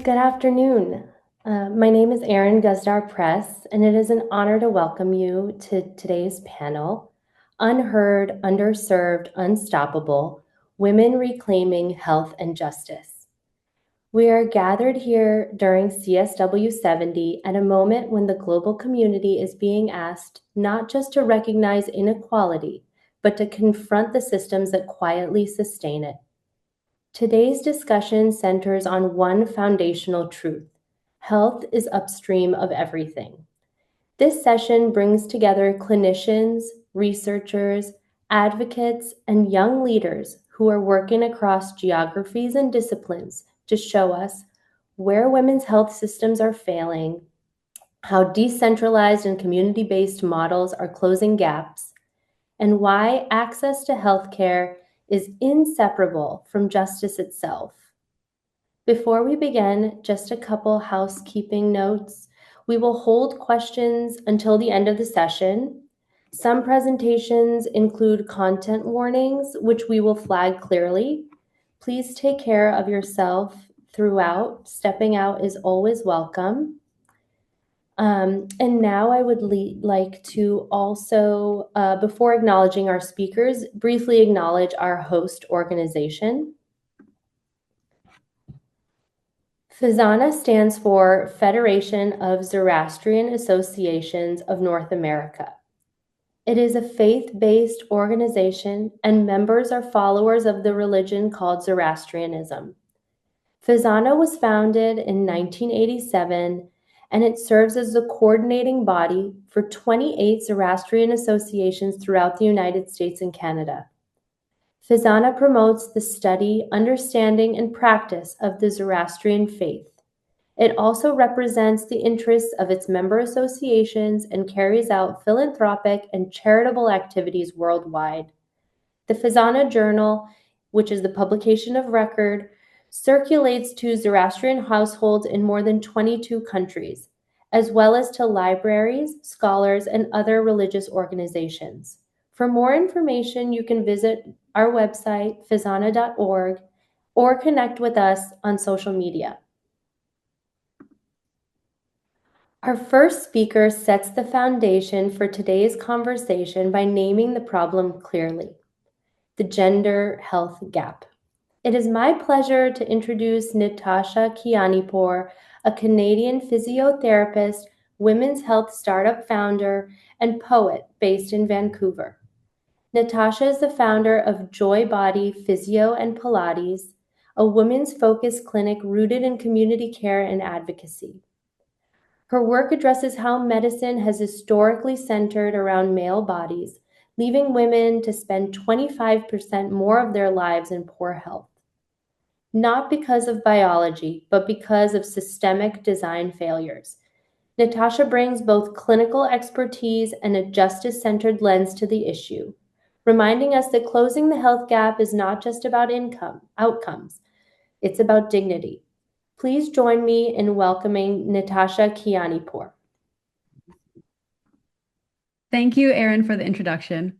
Good afternoon. My name is Erin, Guzdar Press, and it is an honor to welcome you to today's panel, Unheard, Underserved, Unstoppable, Women Reclaiming Health and Justice. We are gathered here during CSW 70 at a moment when the global community is being asked not just to recognize inequality, but to confront the systems that quietly sustain it. Today's discussion centers on one foundational truth: health is upstream of everything. This session brings together clinicians, researchers, advocates, and young leaders who are working across geographies and disciplines to show us where women's health systems are failing, how decentralized and community-based models are closing gaps, and why access to healthcare is inseparable from justice itself. Before we begin, just a couple housekeeping notes. We will hold questions until the end of the session. Some presentations include content warnings, which we will flag clearly. Please take care of yourself throughout. Stepping out is always welcome. And now I would like to also, before acknowledging our speakers, briefly acknowledge our host organization. FEZANA stands for Federation of Zoroastrian Associations of North America. It is a faith-based organization, and members are followers of the religion called Zoroastrianism. FEZANA was founded in 1987, and it serves as the coordinating body for 28 Zoroastrian associations throughout the United States and Canada. FEZANA promotes the study, understanding, and practice of the Zoroastrian faith. It also represents the interests of its member associations and carries out philanthropic and charitable activities worldwide. The FEZANA Journal, which is the publication of record, circulates to Zoroastrian households in more than 22 countries, as well as to libraries, scholars, and other religious organizations. For more information, you can visit our website, fezana.org, or connect with us on social media. Our first speaker sets the foundation for today's conversation by naming the problem clearly: the gender health gap. It is my pleasure to introduce Natasha Kianipour, a Canadian physiotherapist, women's health startup founder, and poet based in Vancouver. Natasha is the founder of Joy Body Physio and Pilates, a women's focused clinic rooted in community care and advocacy. Her work addresses how medicine has historically centered around male bodies, leaving women to spend 25% more of their lives in poor health. Not because of biology, but because of systemic design failures. Natasha brings both clinical expertise and a justice-centered lens to the issue, reminding us that closing the health gap is not just about outcomes, it's about dignity. Please join me in welcoming Natasha Kianipour. Thank you, Erin, for the introduction.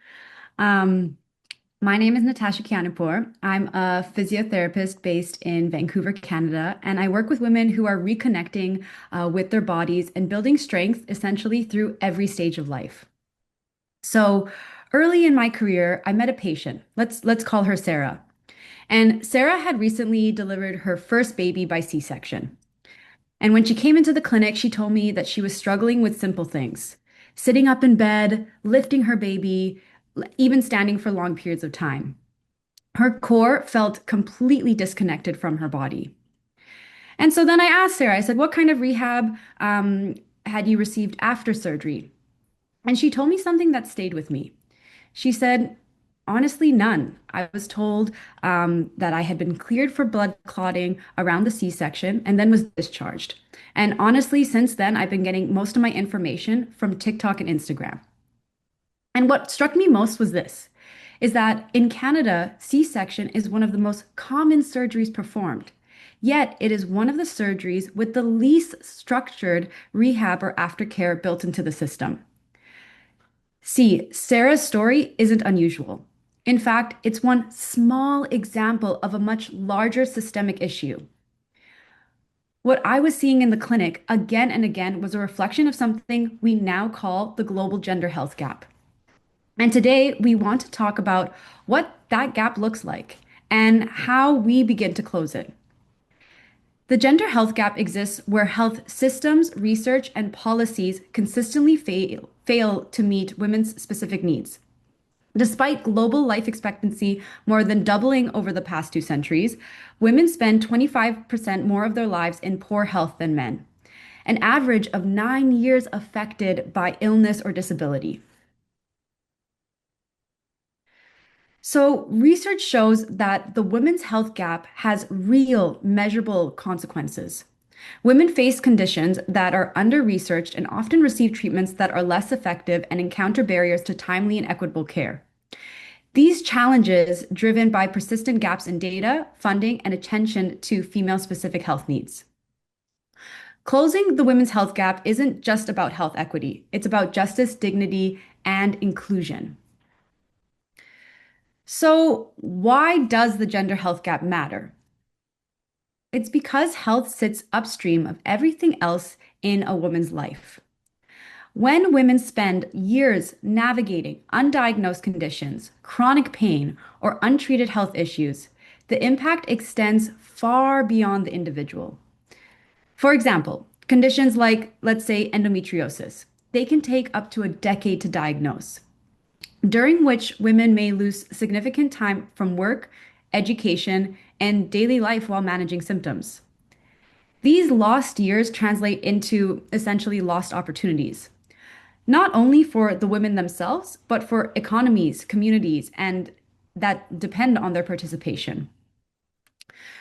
My name is Natasha Kianipour. I'm a physiotherapist based in Vancouver, Canada, and I work with women who are reconnecting with their bodies and building strength essentially through every stage of life. So early in my career, I met a patient. Let's call her Sarah. And Sarah had recently delivered her first baby by C-section. And when she came into the clinic, she told me that she was struggling with simple things: sitting up in bed, lifting her baby, even standing for long periods of time. Her core felt completely disconnected from her body. And so then I asked Sarah, I said, what kind of rehab had you received after surgery? And she told me something that stayed with me. She said, honestly, none. I was told that I had been cleared for blood clotting around the C-section and then was discharged. And honestly, since then, I've been getting most of my information from TikTok and Instagram. And what struck me most was this, is that in Canada, C-section is one of the most common surgeries performed. Yet it is one of the surgeries with the least structured rehab or aftercare built into the system. See, Sarah's story isn't unusual. In fact, it's one small example of a much larger systemic issue. What I was seeing in the clinic again and again was a reflection of something we now call the global gender health gap. And today we want to talk about what that gap looks like and how we begin to close it. The gender health gap exists where health systems, research, and policies consistently fail to meet women's specific needs. Despite global life expectancy more than doubling over the past 2 centuries, women spend 25% more of their lives in poor health than men, an average of 9 years affected by illness or disability. So, research shows that the women's health gap has real, measurable consequences. Women face conditions that are under researched and often receive treatments that are less effective and encounter barriers to timely and equitable care. These challenges, driven by persistent gaps in data, funding, and attention to female specific health needs. Closing the women's health gap isn't just about health equity, it's about justice, dignity, and inclusion. So, why does the gender health gap matter? It's because health sits upstream of everything else in a woman's life. When women spend years navigating undiagnosed conditions, chronic pain, or untreated health issues, the impact extends far beyond the individual. For example, conditions like, let's say, endometriosis, they can take up to a decade to diagnose, during which women may lose significant time from work, education, and daily life while managing symptoms. These lost years translate into essentially lost opportunities, not only for the women themselves, but for economies, communities, and that depend on their participation.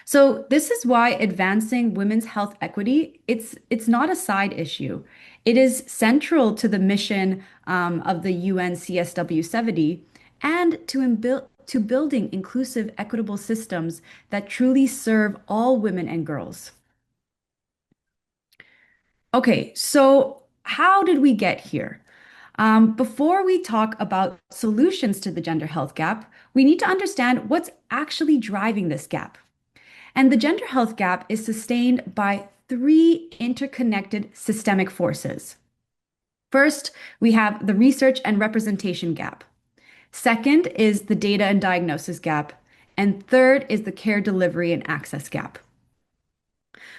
So this is why advancing women's health equity, it's not a side issue. It is central to the mission of the UN CSW 70 and to building inclusive, equitable systems that truly serve all women and girls. Okay, so how did we get here? Before we talk about solutions to the gender health gap, we need to understand what's actually driving this gap. And the gender health gap is sustained by three interconnected systemic forces. First, we have the research and representation gap. Second is the data and diagnosis gap. And third is the care delivery and access gap.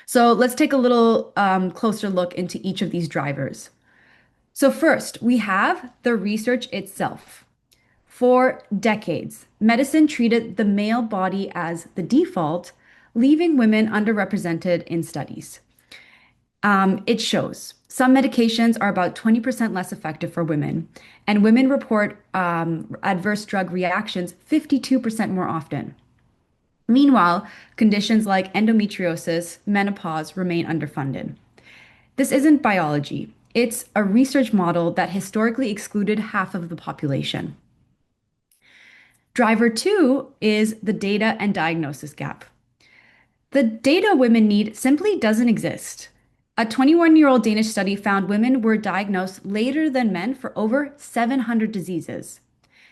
So let's take a little closer look into each of these drivers. So, first, we have the research itself. For decades, medicine treated the male body as the default, leaving women underrepresented in studies. It shows some medications are about 20% less effective for women, and women report adverse drug reactions 52% more often. Meanwhile, conditions like endometriosis, menopause remain underfunded. This isn't biology. It's a research model that historically excluded half of the population. Driver two is the data and diagnosis gap. The data women need simply doesn't exist. A 21-year-old Danish study found women were diagnosed later than men for over 700 diseases,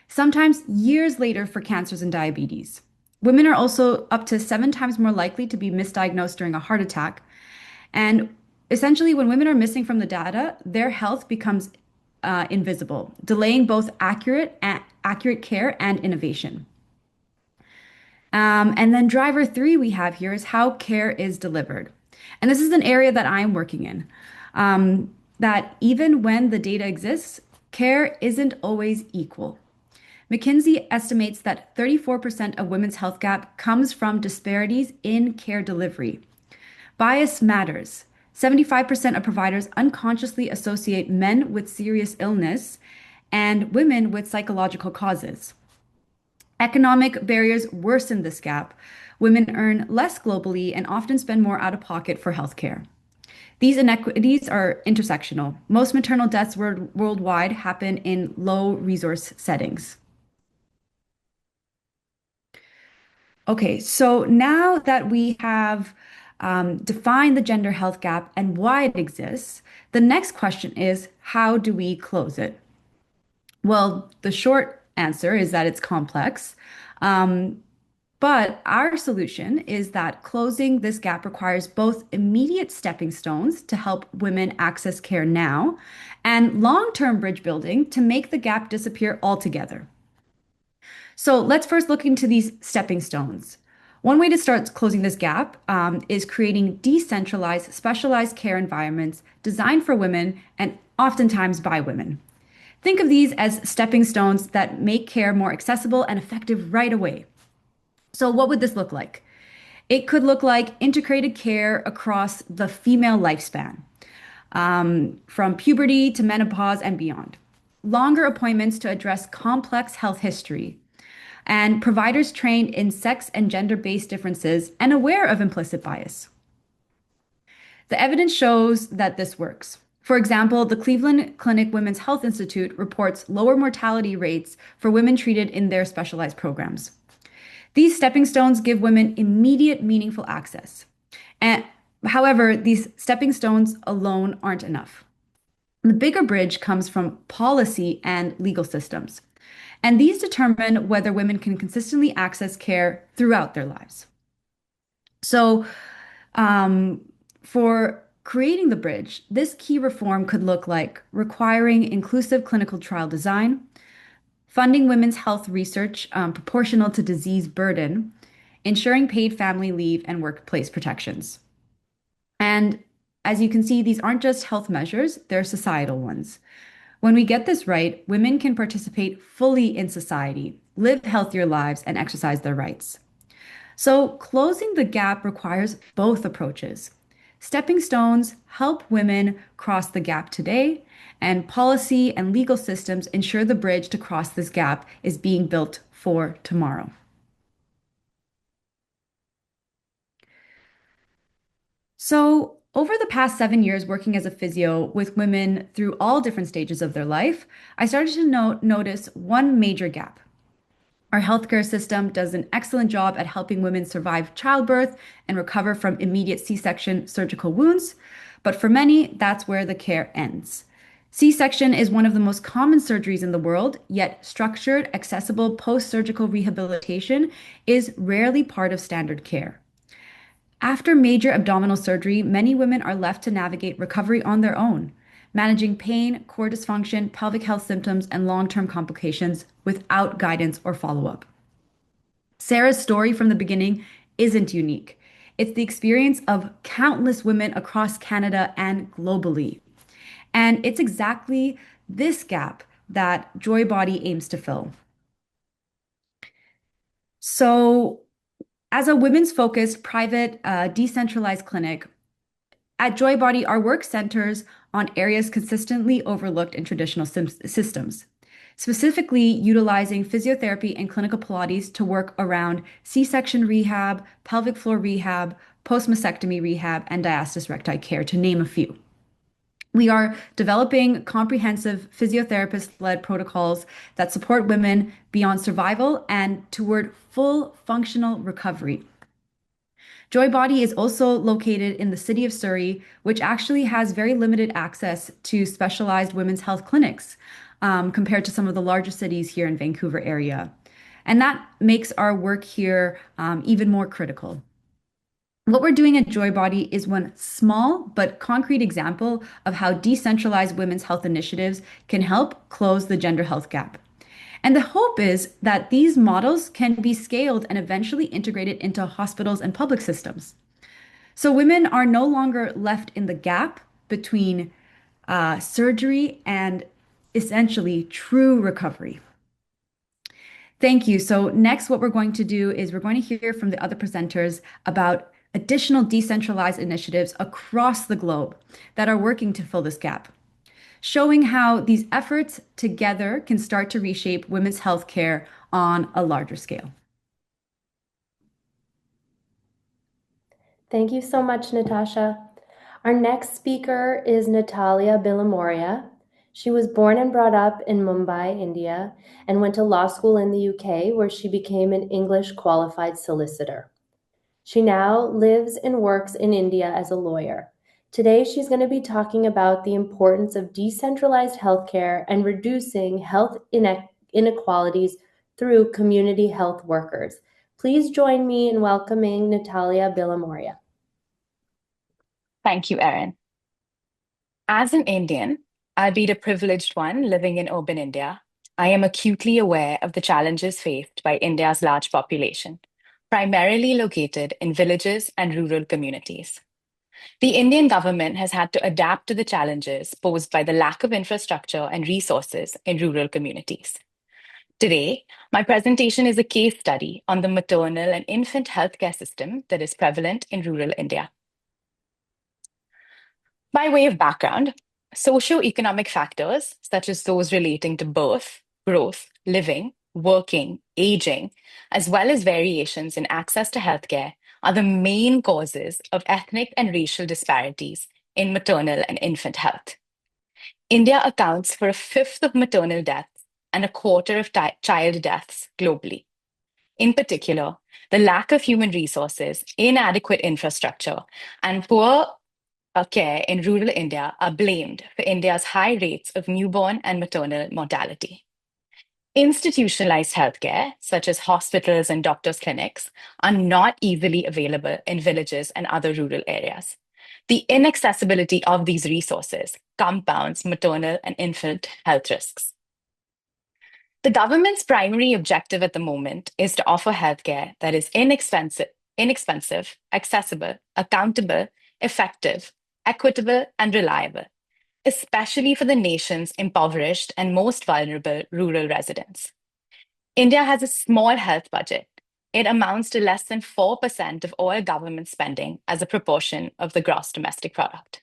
sometimes years later for cancers and diabetes. Women are also up to 7 times more likely to be misdiagnosed during a heart attack. And essentially, when women are missing from the data, their health becomes invisible, delaying both accurate care and innovation. And then driver three we have here is how care is delivered. And this is an area that I'm working in. That even when the data exists, care isn't always equal. McKinsey estimates that 34% of women's health gap comes from disparities in care delivery. Bias matters. 75% of providers unconsciously associate men with serious illness and women with psychological causes. Economic barriers worsen this gap. Women earn less globally and often spend more out of pocket for healthcare. These inequities are intersectional. Most maternal deaths worldwide happen in low resource settings. Okay, so now that we have defined the gender health gap and why it exists, the next question is, how do we close it? Well, the short answer is that it's complex. Um, But our solution is that closing this gap requires both immediate stepping stones to help women access care now and long-term bridge building to make the gap disappear altogether. So let's first look into these stepping stones. One way to start closing this gap is creating decentralized, specialized care environments designed for women and oftentimes by women. Think of these as stepping stones that make care more accessible and effective right away. So, what would this look like? It could look like integrated care across the female lifespan, from puberty to menopause and beyond. Longer appointments to address complex health history, and providers trained in sex and gender-based differences and aware of implicit bias. The evidence shows that this works. For example, the Cleveland Clinic Women's Health Institute reports lower mortality rates for women treated in their specialized programs. These stepping stones give women immediate, meaningful access. And however, these stepping stones alone aren't enough. The bigger bridge comes from policy and legal systems. And these determine whether women can consistently access care throughout their lives. So, for creating the bridge, this key reform could look like requiring inclusive clinical trial design, funding women's health research proportional to disease burden, ensuring paid family leave and workplace protections. And as you can see, these aren't just health measures, they're societal ones. When we get this right, women can participate fully in society, live healthier lives, and exercise their rights. So, closing the gap requires both approaches. Stepping stones help women cross the gap today, and policy and legal systems ensure the bridge to cross this gap is being built for tomorrow. So, over the past 7 years working as a physio with women through all different stages of their life, I started to notice one major gap. Our healthcare system does an excellent job at helping women survive childbirth and recover from immediate C-section surgical wounds, but for many, that's where the care ends. C-section is one of the most common surgeries in the world, yet structured, accessible post-surgical rehabilitation is rarely part of standard care. After major abdominal surgery, many women are left to navigate recovery on their own, managing pain, core dysfunction, pelvic health symptoms, and long-term complications without guidance or follow-up. Sarah's story from the beginning isn't unique. It's the experience of countless women across Canada and globally. And it's exactly this gap that Joybody aims to fill. So, as a women's focused, private, decentralized clinic, at Joybody, our work centers on areas consistently overlooked in traditional systems, specifically utilizing physiotherapy and clinical Pilates to work around C-section rehab, pelvic floor rehab, post-mastectomy rehab, and diastasis recti care, to name a few. We are developing comprehensive physiotherapist-led protocols that support women beyond survival and toward full functional recovery. Joybody is also located in the city of Surrey, which actually has very limited access to specialized women's health clinics compared to some of the larger cities here in Vancouver area. And that makes our work here even more critical. What we're doing at Joybody is one small but concrete example of how decentralized women's health initiatives can help close the gender health gap. And the hope is that these models can be scaled and eventually integrated into hospitals and public systems. So women are no longer left in the gap between surgery and essentially true recovery. Thank you. So next, what we're going to do is we're going to hear from the other presenters about additional decentralized initiatives across the globe that are working to fill this gap, showing how these efforts together can start to reshape women's healthcare on a larger scale. Thank you so much, Natasha. Our next speaker is Natalia Bilimoria. She was born and brought up in Mumbai, India, and went to law school in the UK, where she became an English qualified solicitor. She now lives and works in India as a lawyer. Today, she's going to be talking about the importance of decentralized healthcare and reducing health inequalities through community health workers. Please join me in welcoming Natalia Bilimoria. Thank you, Erin. As an Indian, albeit a privileged one living in urban India, I am acutely aware of the challenges faced by India's large population, primarily located in villages and rural communities. The Indian government has had to adapt to the challenges posed by the lack of infrastructure and resources in rural communities. Today, my presentation is a case study on the maternal and infant healthcare system that is prevalent in rural India. By way of background, socioeconomic factors, such as those relating to birth, growth, living, working, aging, as well as variations in access to healthcare, are the main causes of ethnic and racial disparities in maternal and infant health. India accounts for a fifth of maternal deaths and a quarter of child deaths globally. In particular, the lack of human resources, inadequate infrastructure, and poor care in rural India are blamed for India's high rates of newborn and maternal mortality. Institutionalized healthcare, such as hospitals and doctors' clinics, are not easily available in villages and other rural areas. The inaccessibility of these resources compounds maternal and infant health risks. The government's primary objective at the moment is to offer healthcare that is inexpensive, accessible, accountable, effective, equitable, and reliable, especially for the nation's impoverished and most vulnerable rural residents. India has a small health budget. It amounts to less than 4% of all government spending as a proportion of the gross domestic product.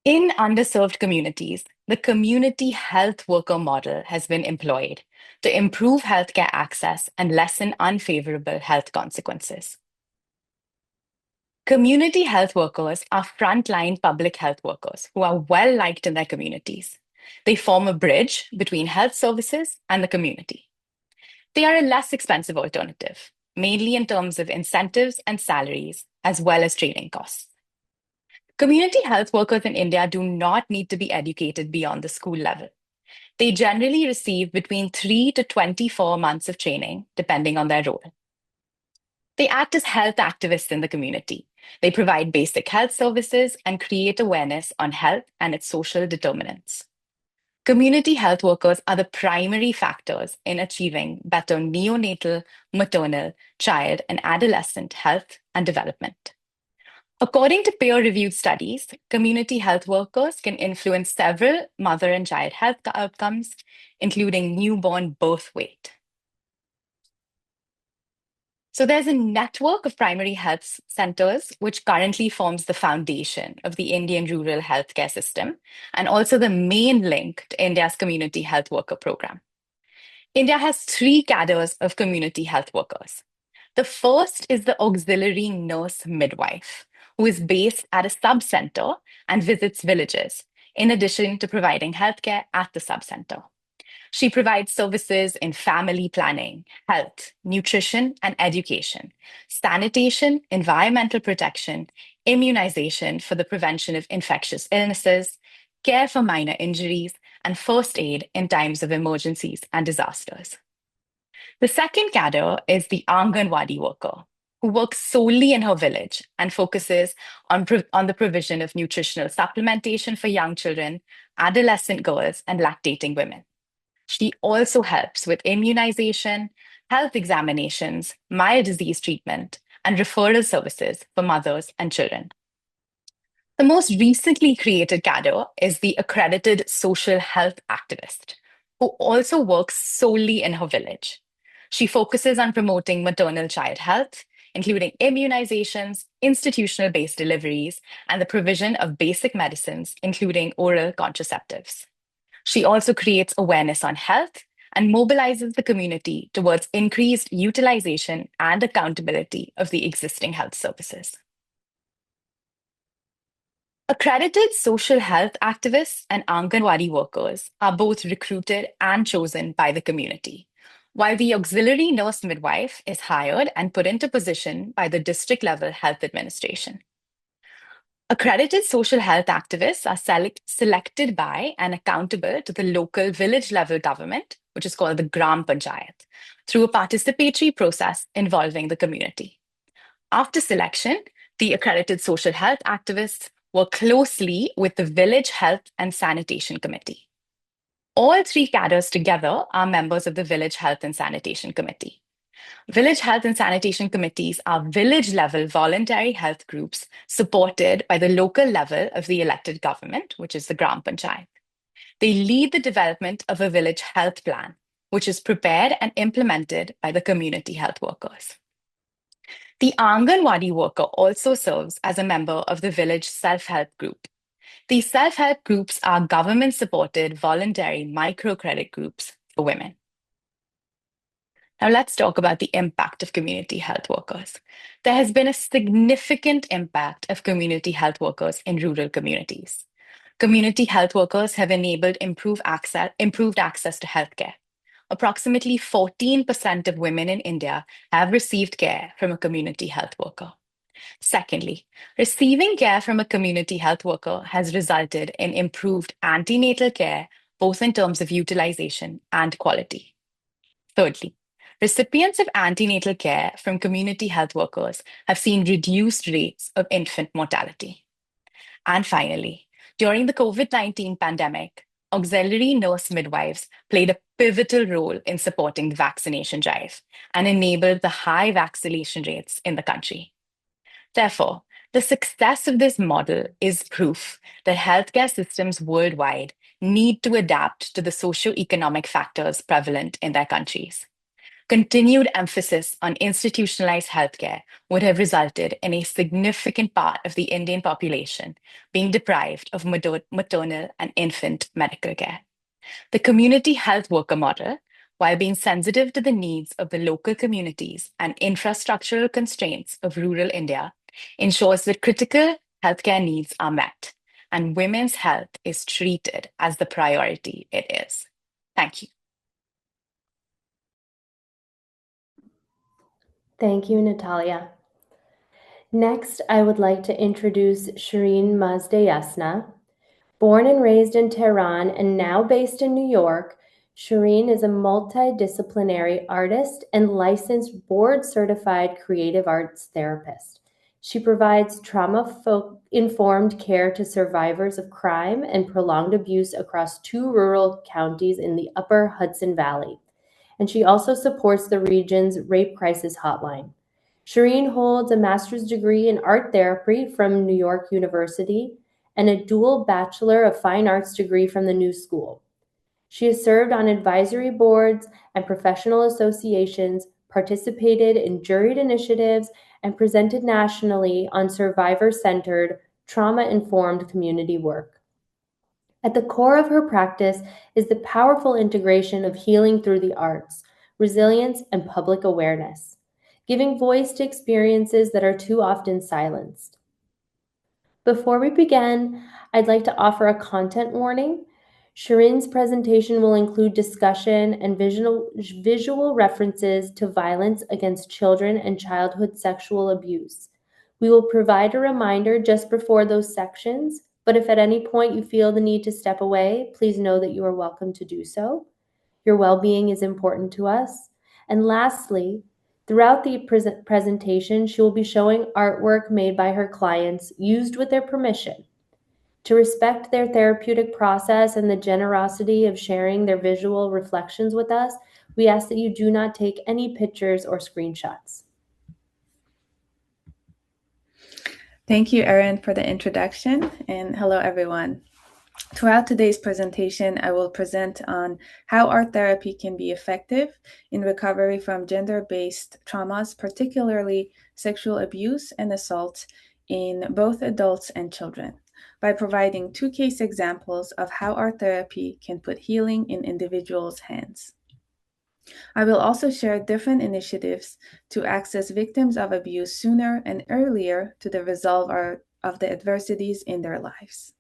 In underserved communities, the community health worker model has been employed to improve healthcare access and lessen unfavorable health consequences. Community health workers are frontline public health workers who are well liked in their communities. They form a bridge between health services and the community. They are a less expensive alternative, mainly in terms of incentives and salaries, as well as training costs. Community health workers in India do not need to be educated beyond the school level. They generally receive between 3 to 24 months of training, depending on their role. They act as health activists in the community. They provide basic health services and create awareness on health and its social determinants. Community health workers are the primary factors in achieving better neonatal, maternal, child, and adolescent health and development. According to peer-reviewed studies, community health workers can influence several mother and child health outcomes, including newborn birth weight. So there's a network of primary health centers, which currently forms the foundation of the Indian rural healthcare system, and also the main link to India's community health worker program. India has 3 cadres of community health workers. The first is the auxiliary nurse midwife, who is based at a sub-center and visits villages, in addition to providing healthcare at the sub-center. She provides services in family planning, health, nutrition, and education, sanitation, environmental protection, immunization for the prevention of infectious illnesses, care for minor injuries, and first aid in times of emergencies and disasters. The second cadre is the Anganwadi worker, who works solely in her village and focuses on the provision of nutritional supplementation for young children, adolescent girls, and lactating women. She also helps with immunization, health examinations, mild disease treatment, and referral services for mothers and children. The most recently created cadre is the accredited social health activist, who also works solely in her village. She focuses on promoting maternal child health, including immunizations, institutional-based deliveries, and the provision of basic medicines, including oral contraceptives. She also creates awareness on health and mobilizes the community towards increased utilization and accountability of the existing health services. Accredited social health activists and Anganwadi workers are both recruited and chosen by the community, while the auxiliary nurse midwife is hired and put into position by the district level health administration. Accredited social health activists are selected by and accountable to the local village level government, which is called the Gram Panchayat, through a participatory process involving the community. After selection, the accredited social health activists work closely with the Village Health and Sanitation Committee. All three cadres together are members of the Village Health and Sanitation Committee. Village Health and Sanitation Committees are village-level voluntary health groups supported by the local level of the elected government, which is the Gram Panchayat. They lead the development of a village health plan, which is prepared and implemented by the community health workers. The Anganwadi worker also serves as a member of the village self-help group. These self-help groups are government-supported voluntary microcredit groups for women. Now let's talk about the impact of community health workers. There has been a significant impact of community health workers in rural communities. Community health workers have enabled improved access to healthcare. Approximately 14% of women in India have received care from a community health worker. Secondly, receiving care from a community health worker has resulted in improved antenatal care, both in terms of utilization and quality. Thirdly, recipients of antenatal care from community health workers have seen reduced rates of infant mortality. And finally, during the COVID-19 pandemic, auxiliary nurse midwives played a pivotal role in supporting the vaccination drive and enabled the high vaccination rates in the country. Therefore, the success of this model is proof that healthcare systems worldwide need to adapt to the socio-economic factors prevalent in their countries. Continued emphasis on institutionalized healthcare would have resulted in a significant part of the Indian population being deprived of maternal and infant medical care. The community health worker model, while being sensitive to the needs of the local communities and infrastructural constraints of rural India, ensures that critical healthcare needs are met and women's health is treated as the priority it is. Thank you. Thank you, Natalia. Next, I would like to introduce Shirin Mazdeyasna. Born and raised in Tehran and now based in New York, Shirin is a multidisciplinary artist and licensed board-certified creative arts therapist. She provides trauma-informed care to survivors of crime and prolonged abuse across 2 rural counties in the Upper Hudson Valley. And she also supports the region's rape crisis hotline. Shirin holds a master's degree in art therapy from New York University and a dual Bachelor of Fine Arts degree from the New School. She has served on advisory boards and professional associations, participated in juried initiatives, and presented nationally on survivor-centered, trauma-informed community work. At the core of her practice is the powerful integration of healing through the arts, resilience, and public awareness, giving voice to experiences that are too often silenced. Before we begin, I'd like to offer a content warning. Shirin's presentation will include discussion and visual references to violence against children and childhood sexual abuse. We will provide a reminder just before those sections, but if at any point you feel the need to step away, please know that you are welcome to do so. Your well-being is important to us. And lastly, throughout the presentation, she will be showing artwork made by her clients used with their permission. To respect their therapeutic process and the generosity of sharing their visual reflections with us, we ask that you do not take any pictures or screenshots. Thank you, Erin, for the introduction, and hello, everyone. Throughout today's presentation, I will present on how art therapy can be effective in recovery from gender-based traumas, particularly sexual abuse and assault in both adults and children, by providing 2 case examples of how art therapy can put healing in individuals' hands. I will also share different initiatives to access victims of abuse sooner and earlier to the resolve of the adversities in their lives.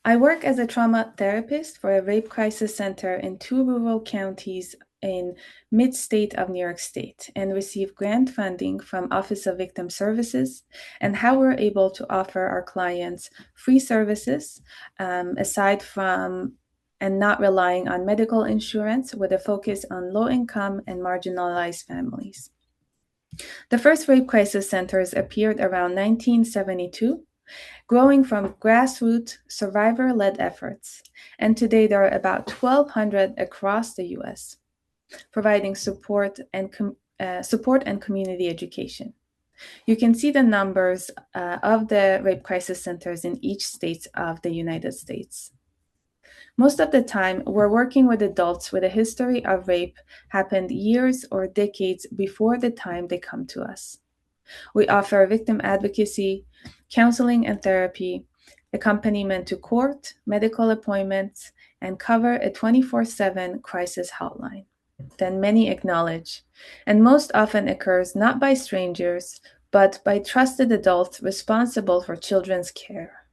I work as a trauma therapist for a rape crisis center in 2 rural counties in mid-state of New York State and receive grant funding from Office of Victim Services, and how we're able to offer our clients free services aside from and not relying on medical insurance with a focus on low-income and marginalized families. The first rape crisis centers appeared around 1972, growing from grassroots survivor-led efforts, and today there are about 1,200 across the U.S., providing support and community education. You can see the numbers of the rape crisis centers in each state of the United States. Most of the time, we're working with adults with a history of rape happened years or decades before the time they come to us. We offer victim advocacy, counseling and therapy, accompaniment to court, medical appointments, and cover a 24/7 crisis hotline than many acknowledge, and most often occurs not by strangers, but by trusted adults responsible for children's care.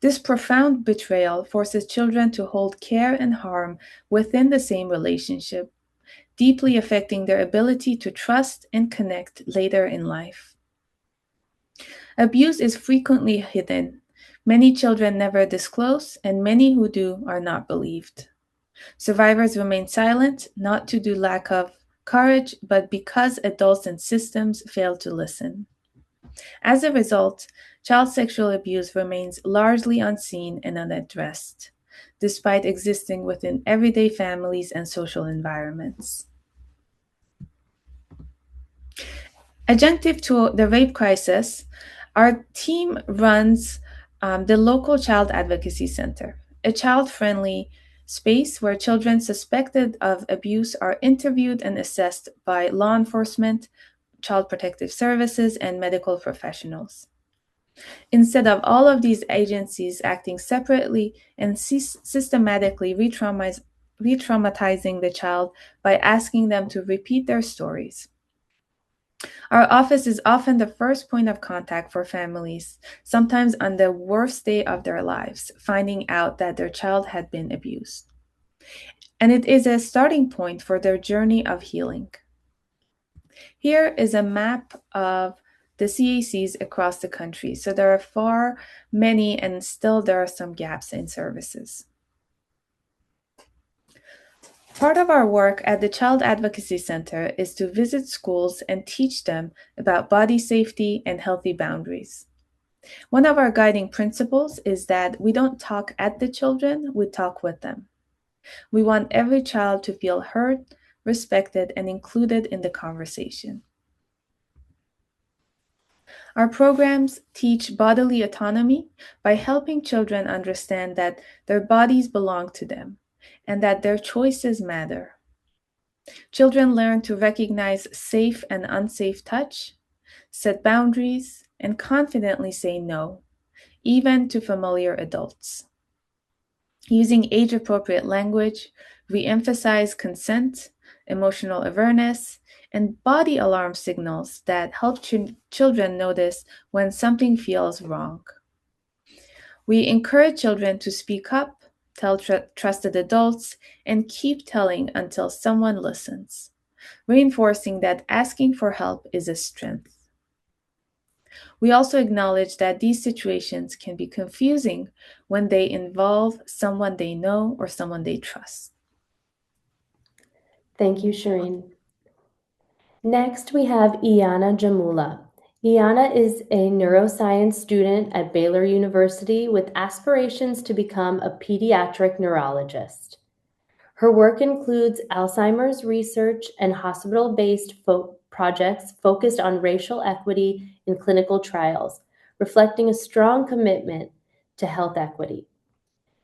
This profound betrayal forces children to hold care and harm within the same relationship, deeply affecting their ability to trust and connect later in life. Abuse is frequently hidden. Many children never disclose, and many who do are not believed. Survivors remain silent, not due to lack of courage, but because adults and systems fail to listen. As a result, child sexual abuse remains largely unseen and unaddressed, despite existing within everyday families and social environments. Adjunctive to the rape crisis, our team runs the local Child Advocacy Center, a child-friendly space where children suspected of abuse are interviewed and assessed by law enforcement, child protective services, and medical professionals. Instead of all of these agencies acting separately and systematically re-traumatizing the child by asking them to repeat their stories. Our office is often the first point of contact for families, sometimes on the worst day of their lives, finding out that their child had been abused. And it is a starting point for their journey of healing. Here is a map of the CACs across the country. So there are far many, and still there are some gaps in services. Part of our work at the Child Advocacy Center is to visit schools and teach them about body safety and healthy boundaries. One of our guiding principles is that we don't talk at the children, we talk with them. We want every child to feel heard, respected, and included in the conversation. Our programs teach bodily autonomy by helping children understand that their bodies belong to them and that their choices matter. Children learn to recognize safe and unsafe touch, set boundaries, and confidently say no, even to familiar adults. Using age-appropriate language, we emphasize consent, emotional awareness, and body alarm signals that help children notice when something feels wrong. We encourage children to speak up, tell trusted adults, and keep telling until someone listens, reinforcing that asking for help is a strength. We also acknowledge that these situations can be confusing when they involve someone they know or someone they trust. Thank you, Shirin. Next, we have Iyanah Jamula. Iyanah is a neuroscience student at Baylor University with aspirations to become a pediatric neurologist. Her work includes Alzheimer's research and hospital-based projects focused on racial equity in clinical trials, reflecting a strong commitment to health equity.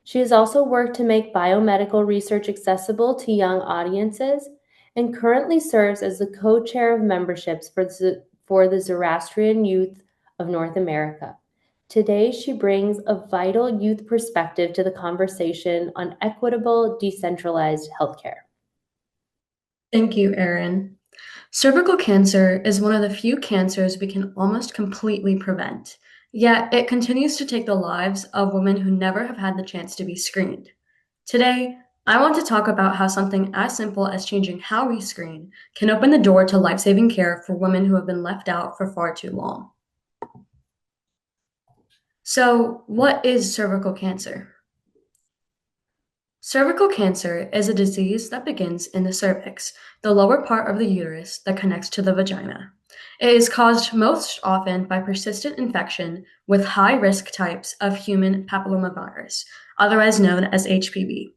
She has also worked to make biomedical research accessible to young audiences and currently serves as the co-chair of memberships for the Zoroastrian Youth of North America. Today, she brings a vital youth perspective to the conversation on equitable, decentralized healthcare. Thank you, Erin. Cervical cancer is one of the few cancers we can almost completely prevent, yet it continues to take the lives of women who never have had the chance to be screened. Today, I want to talk about how something as simple as changing how we screen can open the door to life-saving care for women who have been left out for far too long. So, what is cervical cancer? Cervical cancer is a disease that begins in the cervix, the lower part of the uterus that connects to the vagina. It is caused most often by persistent infection with high-risk types of human papillomavirus, otherwise known as HPV.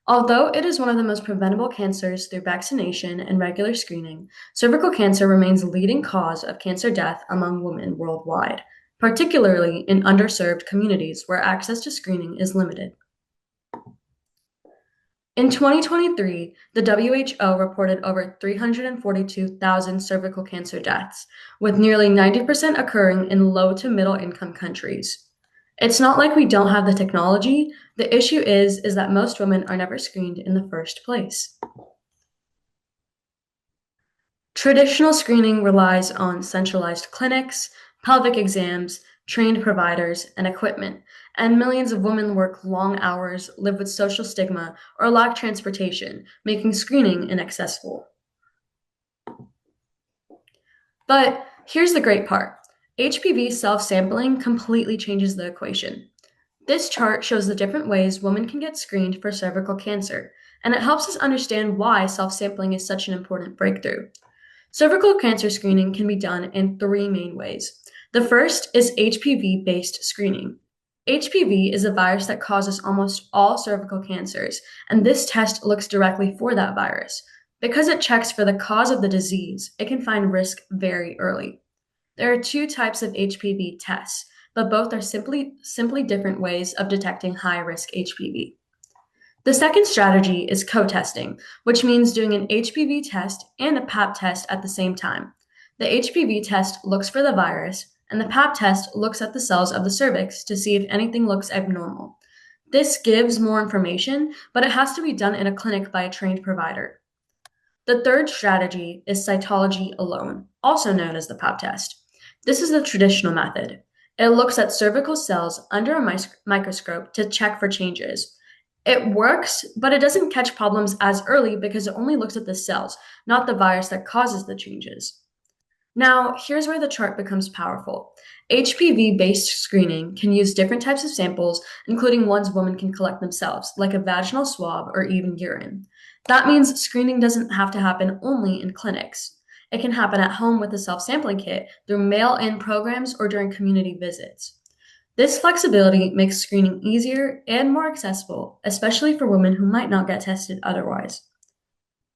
Although it is one of the most preventable cancers through vaccination and regular screening, cervical cancer remains the leading cause of cancer death among women worldwide, particularly in underserved communities where access to screening is limited. In 2023, the WHO reported over 342,000 cervical cancer deaths, with nearly 90% occurring in low to middle income countries. It's not like we don't have the technology. The issue is that most women are never screened in the first place. Traditional screening relies on centralized clinics, pelvic exams, trained providers, and equipment, and millions of women work long hours, live with social stigma, or lack transportation, making screening inaccessible. But here's the great part. HPV self-sampling completely changes the equation. This chart shows the different ways women can get screened for cervical cancer, and it helps us understand why self-sampling is such an important breakthrough. Cervical cancer screening can be done in three main ways. The first is HPV-based screening. HPV is a virus that causes almost all cervical cancers, and this test looks directly for that virus. Because it checks for the cause of the disease, it can find risk very early. There are two types of HPV tests, but both are simply different ways of detecting high-risk HPV. The second strategy is co-testing, which means doing an HPV test and a Pap test at the same time. The HPV test looks for the virus, and the Pap test looks at the cells of the cervix to see if anything looks abnormal. This gives more information, but it has to be done in a clinic by a trained provider. The third strategy is cytology alone, also known as the Pap test. This is the traditional method. It looks at cervical cells under a microscope to check for changes. It works, but it doesn't catch problems as early because it only looks at the cells, not the virus that causes the changes. Now, here's where the chart becomes powerful. HPV-based screening can use different types of samples, including ones women can collect themselves, like a vaginal swab or even urine. That means screening doesn't have to happen only in clinics. It can happen at home with a self-sampling kit, through mail-in programs, or during community visits. This flexibility makes screening easier and more accessible, especially for women who might not get tested otherwise.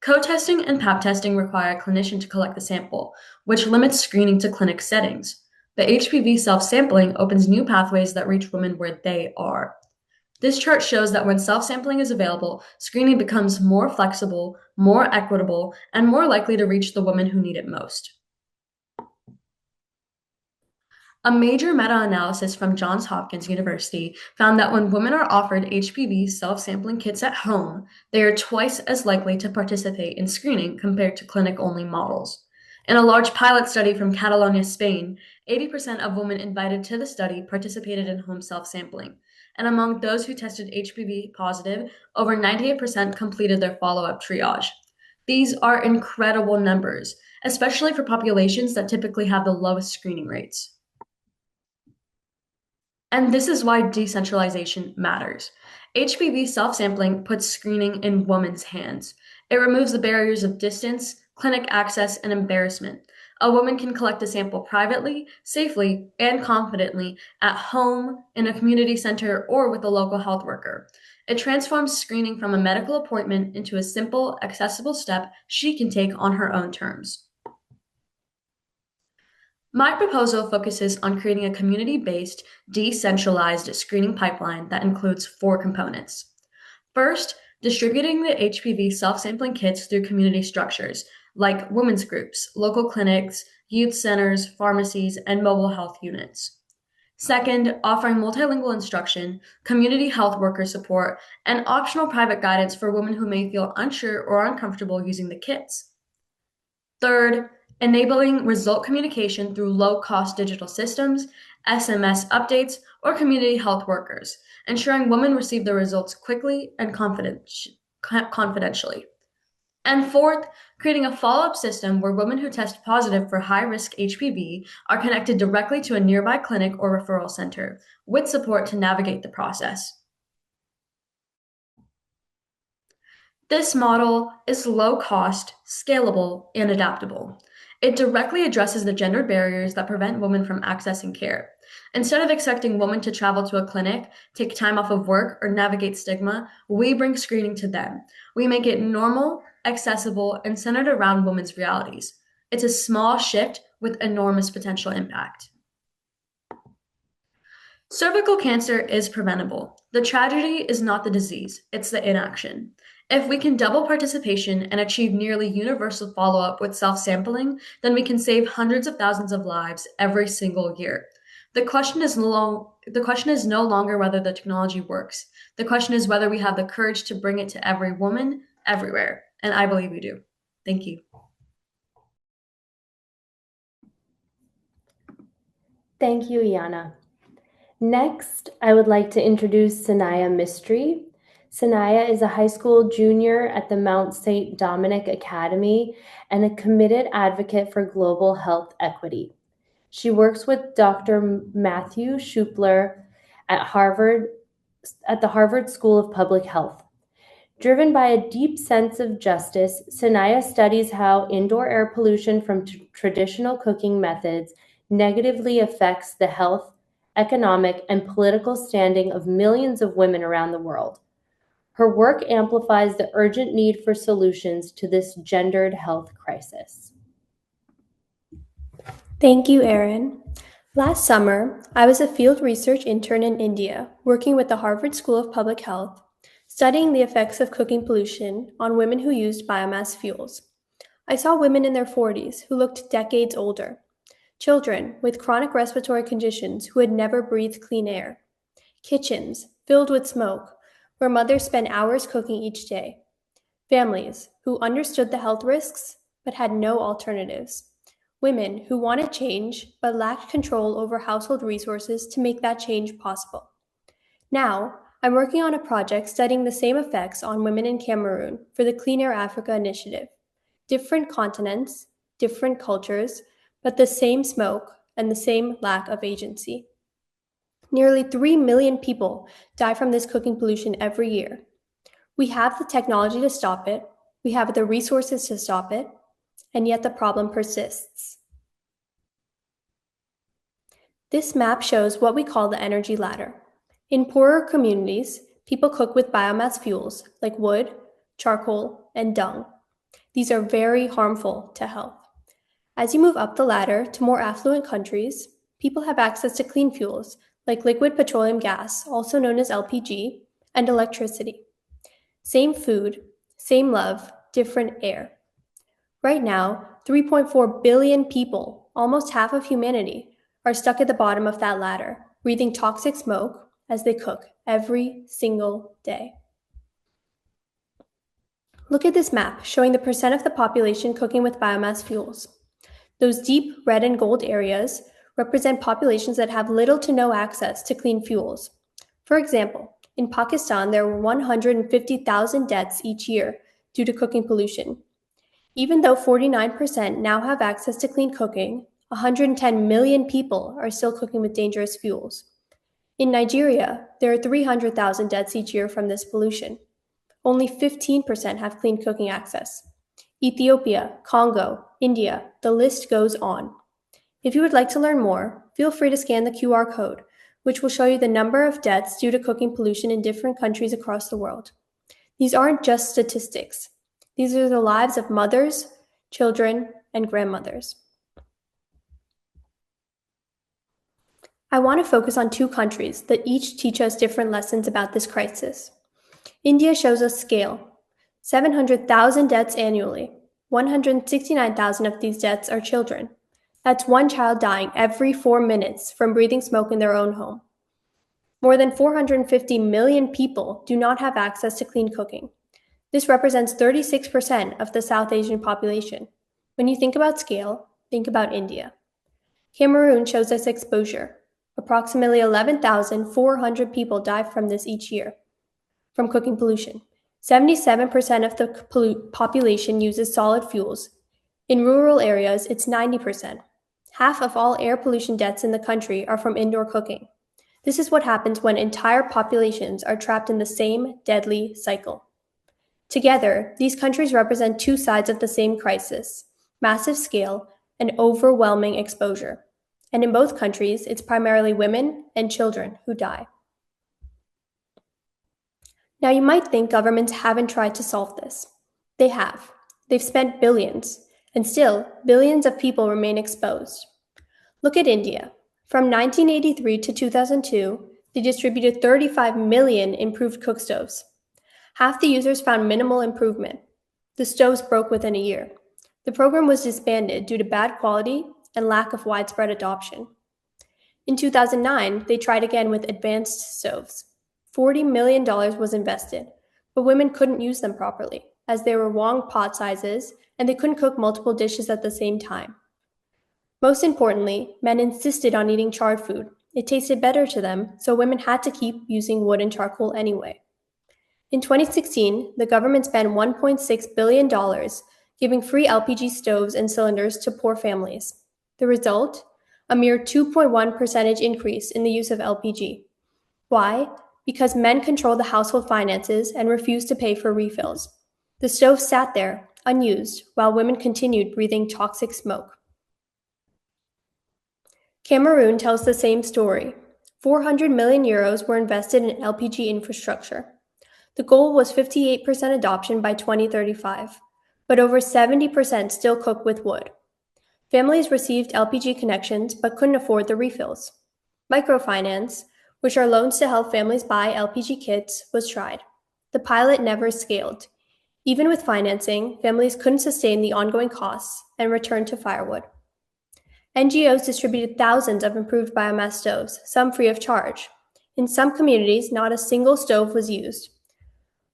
Co-testing and Pap testing require a clinician to collect the sample, which limits screening to clinic settings. But HPV self-sampling opens new pathways that reach women where they are. This chart shows that when self-sampling is available, screening becomes more flexible, more equitable, and more likely to reach the women who need it most. A major meta-analysis from Johns Hopkins University found that when women are offered HPV self-sampling kits at home, they are twice as likely to participate in screening compared to clinic-only models. In a large pilot study from Catalonia, Spain, 80% of women invited to the study participated in home self-sampling, and among those who tested HPV positive, over 98% completed their follow-up triage. These are incredible numbers, especially for populations that typically have the lowest screening rates. And this is why decentralization matters. HPV self-sampling puts screening in women's hands. It removes the barriers of distance, clinic access, and embarrassment. A woman can collect a sample privately, safely, and confidently at home, in a community center, or with a local health worker. It transforms screening from a medical appointment into a simple, accessible step she can take on her own terms. My proposal focuses on creating a community-based, decentralized screening pipeline that includes 4 components. First, distributing the HPV self-sampling kits through community structures, like women's groups, local clinics, youth centers, pharmacies, and mobile health units. Second, offering multilingual instruction, community health worker support, and optional private guidance for women who may feel unsure or uncomfortable using the kits. Third, enabling result communication through low-cost digital systems, SMS updates, or community health workers, ensuring women receive the results quickly and confidentially. And fourth, creating a follow-up system where women who test positive for high-risk HPV are connected directly to a nearby clinic or referral center, with support to navigate the process. This model is low cost, scalable, and adaptable. It directly addresses the gendered barriers that prevent women from accessing care. Instead of expecting women to travel to a clinic, take time off of work, or navigate stigma, we bring screening to them. We make it normal, accessible, and centered around women's realities. It's a small shift with enormous potential impact. Cervical cancer is preventable. The tragedy is not the disease, it's the inaction. If we can double participation and achieve nearly universal follow-up with self-sampling, then we can save hundreds of thousands of lives every single year. The question is no longer whether the technology works. The question is whether we have the courage to bring it to every woman, everywhere. And I believe we do. Thank you. Thank you, Iyanah. Next, I would like to introduce Sanaya Mistry. Sanaya is a high school junior at the Mount St. Dominic Academy and a committed advocate for global health equity. She works with Dr. Matthew Schupler at the Harvard School of Public Health. Driven by a deep sense of justice, Sanaya studies how indoor air pollution from traditional cooking methods negatively affects the health, economic, and political standing of millions of women around the world. Her work amplifies the urgent need for solutions to this gendered health crisis. Thank you, Erin. Last summer, I was a field research intern in India, working with the Harvard School of Public Health, studying the effects of cooking pollution on women who used biomass fuels. I saw women in their 40s who looked decades older, children with chronic respiratory conditions who had never breathed clean air, kitchens filled with smoke where mothers spent hours cooking each day, families who understood the health risks but had no alternatives, women who wanted change but lacked control over household resources to make that change possible. Now, I'm working on a project studying the same effects on women in Cameroon for the Clean Air Africa initiative. Different continents, different cultures, but the same smoke and the same lack of agency. Nearly 3 million people die from this cooking pollution every year. We have the technology to stop it, we have the resources to stop it, and yet the problem persists. This map shows what we call the energy ladder. In poorer communities, people cook with biomass fuels like wood, charcoal, and dung. These are very harmful to health. As you move up the ladder to more affluent countries, people have access to clean fuels like liquid petroleum gas, also known as LPG, and electricity. Same food, same love, different air. Right now, 3.4 billion people, almost half of humanity, are stuck at the bottom of that ladder, breathing toxic smoke as they cook every single day. Look at this map showing the percent of the population cooking with biomass fuels. Those deep red and gold areas represent populations that have little to no access to clean fuels. For example, in Pakistan, there were 150,000 deaths each year due to cooking pollution. Even though 49% now have access to clean cooking, 110 million people are still cooking with dangerous fuels. In Nigeria, there are 300,000 deaths each year from this pollution. Only 15% have clean cooking access. Ethiopia, Congo, India, the list goes on. If you would like to learn more, feel free to scan the QR code, which will show you the number of deaths due to cooking pollution in different countries across the world. These aren't just statistics. These are the lives of mothers, children, and grandmothers. I want to focus on two countries that each teach us different lessons about this crisis. India shows us scale. 700,000 deaths annually. 169,000 of these deaths are children. That's one child dying every 4 minutes from breathing smoke in their own home. More than 450 million people do not have access to clean cooking. This represents 36% of the South Asian population. When you think about scale, think about India. Cameroon shows us exposure. Approximately 11,400 people die from this each year, from cooking pollution. 77% of the population uses solid fuels. In rural areas, it's 90%. Half of all air pollution deaths in the country are from indoor cooking. This is what happens when entire populations are trapped in the same deadly cycle. Together, these countries represent two sides of the same crisis: massive scale and overwhelming exposure. And in both countries, it's primarily women and children who die. Now, you might think governments haven't tried to solve this. They have. They've spent billions, and still, billions of people remain exposed. Look at India. From 1983 to 2002, they distributed 35 million improved cook stoves. Half the users found minimal improvement. The stoves broke within a year. The program was disbanded due to bad quality and lack of widespread adoption. In 2009, they tried again with advanced stoves. $40 million was invested, but women couldn't use them properly, as they were wrong pot sizes and they couldn't cook multiple dishes at the same time. Most importantly, men insisted on eating charred food. It tasted better to them, so women had to keep using wood and charcoal anyway. In 2016, the government spent $1.6 billion giving free LPG stoves and cylinders to poor families. The result? A mere 2.1% increase in the use of LPG. Why? Because men control the household finances and refused to pay for refills. The stove sat there, unused, while women continued breathing toxic smoke. Cameroon tells the same story. 400 million euros were invested in LPG infrastructure. The goal was 58% adoption by 2035, but over 70% still cook with wood. Families received LPG connections but couldn't afford the refills. Microfinance, which are loans to help families buy LPG kits, was tried. The pilot never scaled. Even with financing, families couldn't sustain the ongoing costs and returned to firewood. NGOs distributed thousands of improved biomass stoves, some free of charge. In some communities, not a single stove was used.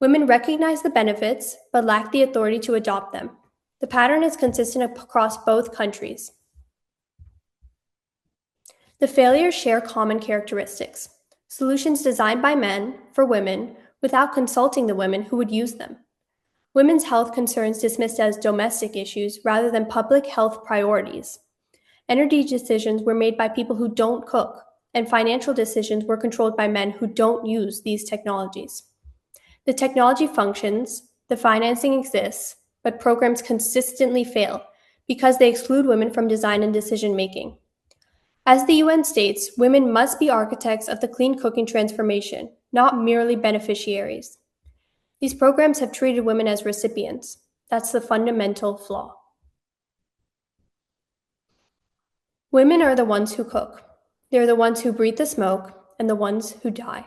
Women recognized the benefits, but lacked the authority to adopt them. The pattern is consistent across both countries. The failures share common characteristics. Solutions designed by men for women without consulting the women who would use them. Women's health concerns dismissed as domestic issues rather than public health priorities. Energy decisions were made by people who don't cook, and financial decisions were controlled by men who don't use these technologies. The technology functions, the financing exists, but programs consistently fail because they exclude women from design and decision making. As the UN states, women must be architects of the clean cooking transformation, not merely beneficiaries. These programs have treated women as recipients. That's the fundamental flaw. Women are the ones who cook. They're the ones who breathe the smoke and the ones who die.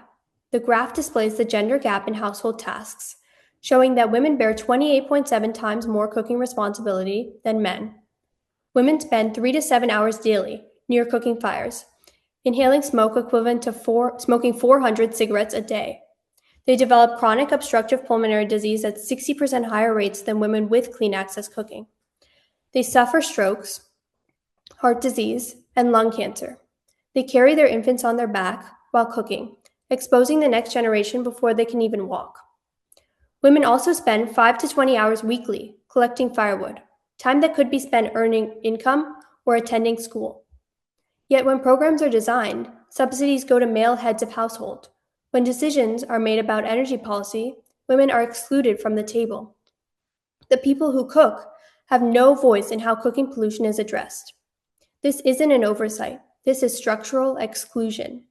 The graph displays the gender gap in household tasks, showing that women bear 28.7 times more cooking responsibility than men. Women spend 3 to 7 hours daily near cooking fires, inhaling smoke equivalent to smoking 400 cigarettes a day. They develop chronic obstructive pulmonary disease at 60% higher rates than women with clean access cooking. They suffer strokes, heart disease, and lung cancer. They carry their infants on their back while cooking, exposing the next generation before they can even walk. Women also spend 5 to 20 hours weekly collecting firewood, time that could be spent earning income or attending school. Yet when programs are designed, subsidies go to male heads of household. When decisions are made about energy policy, women are excluded from the table. The people who cook have no voice in how cooking pollution is addressed. This isn't an oversight. This is structural exclusion.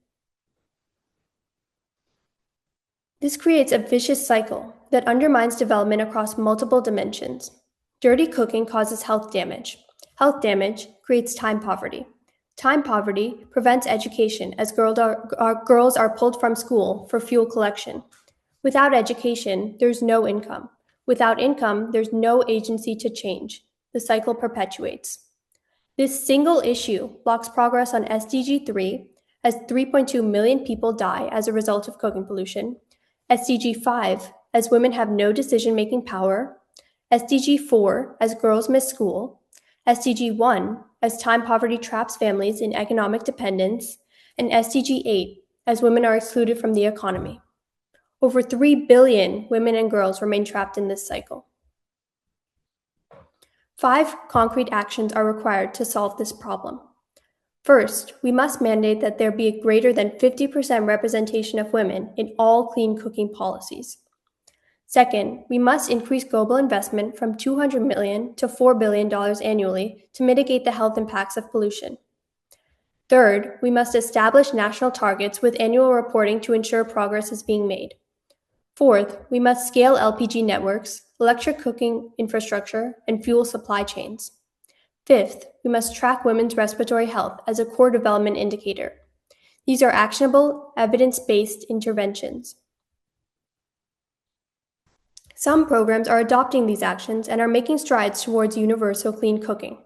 This creates a vicious cycle that undermines development across multiple dimensions. Dirty cooking causes health damage. Health damage creates time poverty. Time poverty prevents education as girls are pulled from school for fuel collection. Without education, there's no income. Without income, there's no agency to change. The cycle perpetuates. This single issue blocks progress on SDG 3, as 3.2 million people die as a result of cooking pollution, SDG 5, as women have no decision-making power, SDG 4, as girls miss school, SDG 1, as time poverty traps families in economic dependence, and SDG 8, as women are excluded from the economy. Over 3 billion women and girls remain trapped in this cycle. 5 concrete actions are required to solve this problem. First, we must mandate that there be a greater than 50% representation of women in all clean cooking policies. Second, we must increase global investment from $200 million to $4 billion annually to mitigate the health impacts of pollution. Third, we must establish national targets with annual reporting to ensure progress is being made. Fourth, we must scale LPG networks, electric cooking infrastructure, and fuel supply chains. Fifth, we must track women's respiratory health as a core development indicator. These are actionable, evidence-based interventions. Some programs are adopting these actions and are making strides towards universal clean cooking.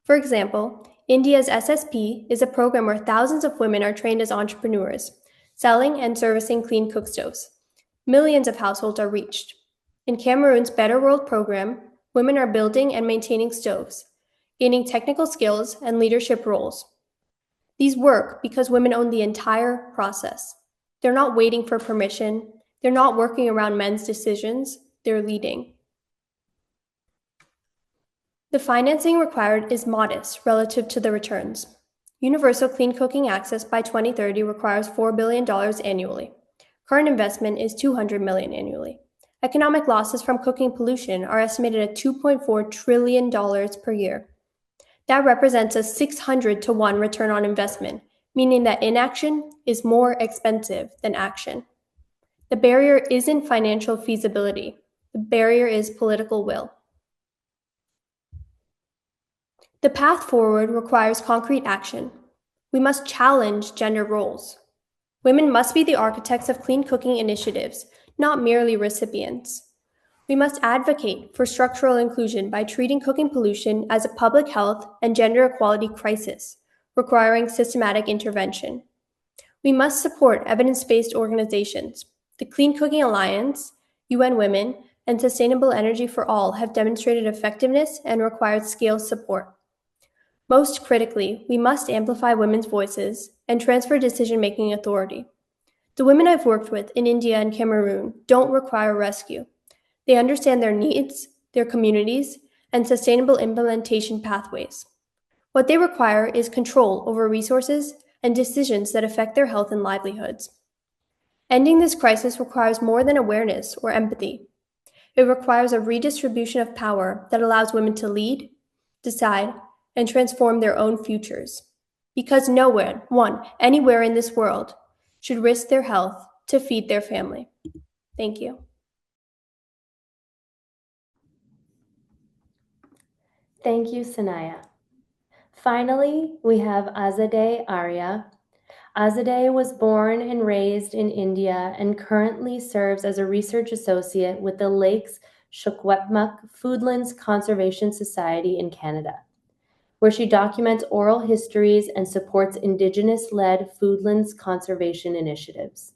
For example, India's SSP is a program where thousands of women are trained as entrepreneurs, selling and servicing clean cook stoves. Millions of households are reached. In Cameroon's Better World program, women are building and maintaining stoves, gaining technical skills and leadership roles. These work because women own the entire process. They're not waiting for permission. They're not working around men's decisions. They're leading. The financing required is modest relative to the returns. Universal clean cooking access by 2030 requires $4 billion annually. Current investment is $200 million annually. Economic losses from cooking pollution are estimated at $2.4 trillion per year. That represents a 600 to 1 return on investment, meaning that inaction is more expensive than action. The barrier isn't financial feasibility. The barrier is political will. The path forward requires concrete action. We must challenge gender roles. Women must be the architects of clean cooking initiatives, not merely recipients. We must advocate for structural inclusion by treating cooking pollution as a public health and gender equality crisis, requiring systematic intervention. We must support evidence-based organizations. The Clean Cooking Alliance, UN Women, and Sustainable Energy for All have demonstrated effectiveness and required scale support. Most critically, we must amplify women's voices and transfer decision-making authority. The women I've worked with in India and Cameroon don't require rescue. They understand their needs, their communities, and sustainable implementation pathways. What they require is control over resources and decisions that affect their health and livelihoods. Ending this crisis requires more than awareness or empathy. It requires a redistribution of power that allows women to lead, decide, and transform their own futures. Because no one, anywhere in this world, should risk their health to feed their family. Thank you. Thank you, Sanaya. Finally, we have Azadé Aria. Azadé was born and raised in India and currently serves as a research associate with the Lakes Secwepemc Foodlands Conservation Society in Canada, where she documents oral histories and supports Indigenous-led foodlands conservation initiatives.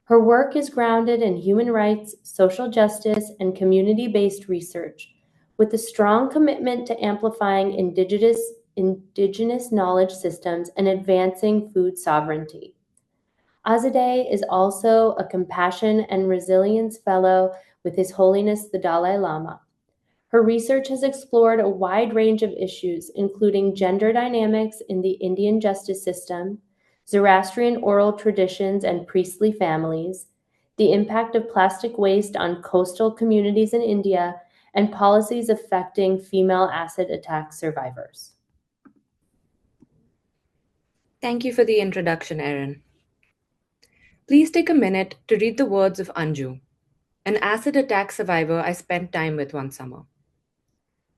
Her work is grounded in human rights, social justice, and community-based research, with a strong commitment to amplifying Indigenous knowledge systems and advancing food sovereignty. Azadé is also a Compassion and Resilience Fellow with His Holiness the Dalai Lama. Her research has explored a wide range of issues, including gender dynamics in the Indian justice system, Zoroastrian oral traditions and priestly families, the impact of plastic waste on coastal communities in India, and policies affecting female acid attack survivors. Thank you for the introduction, Erin. Please take a minute to read the words of Anju, an acid attack survivor I spent time with one summer.